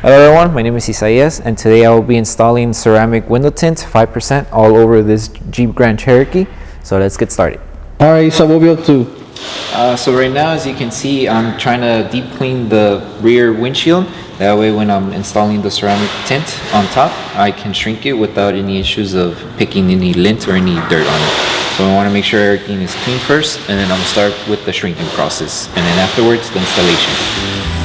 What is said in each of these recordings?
Hello everyone, my name is Isaias and today I will be installing ceramic window tint 5% all over this Jeep Grand Cherokee. So let's get started. Alright, so what we up to? So right now, as you can see, I'm trying to deep clean the rear windshield. That way when I'm installing the ceramic tint on top, I can shrink it without any issues of picking any lint or any dirt on it. So I want to make sure everything is clean first, and then I'm going to start with the shrinking process, and then afterwards the installation.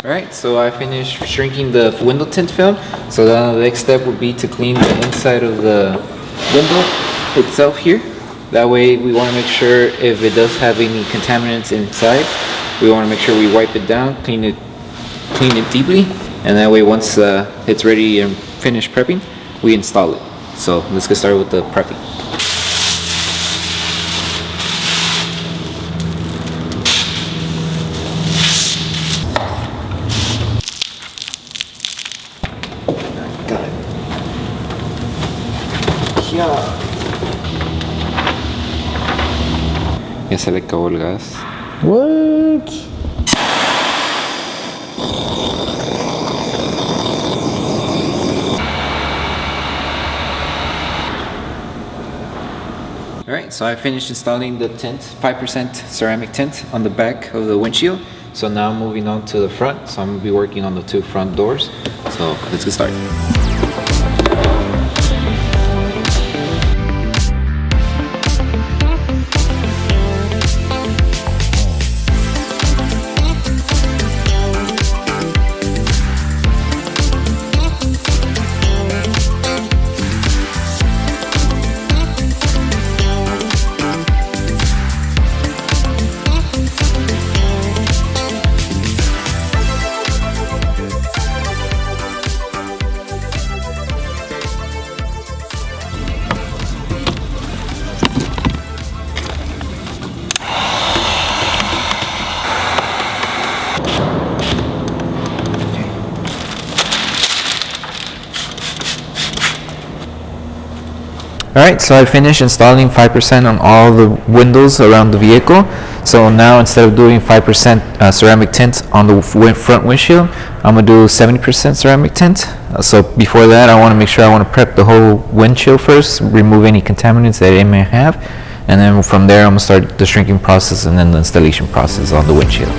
Alright, so I finished shrinking the window tint film. So the next step would be to clean the inside of the window itself here. That way we want to make sure if it does have any contaminants inside, we want to make sure we wipe it down, clean it deeply, and that way once it's ready and finished prepping, we install it. So let's get started with the prepping. Ya se le acabó el gas. What? Alright, so I finished installing the tint, 5% ceramic tint on the back of the windshield. So now I'm moving on to the front. So I'm going to be working on the two front doors. So let's get started. Alright, so I finished installing 5% on all the windows around the vehicle. So now instead of doing 5% ceramic tint on the front windshield, I'm going to do 70% ceramic tint. So before that, I want to make sure I want to prep the whole windshield first, remove any contaminants that it may have, and then from there I'm going to start the shrinking process and then the installation process on the windshield.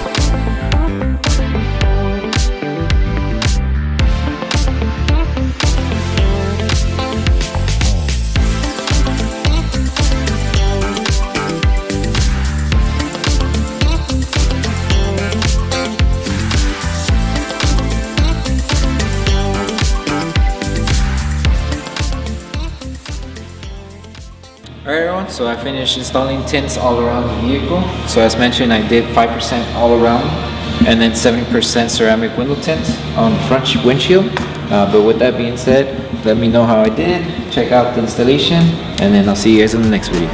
Alright everyone, so I finished installing tints all around the vehicle. So as mentioned, I did 5% all around and then 70% ceramic window tint on the front windshield. But with that being said, let me know how I did, check out the installation, and then I'll see you guys in the next video.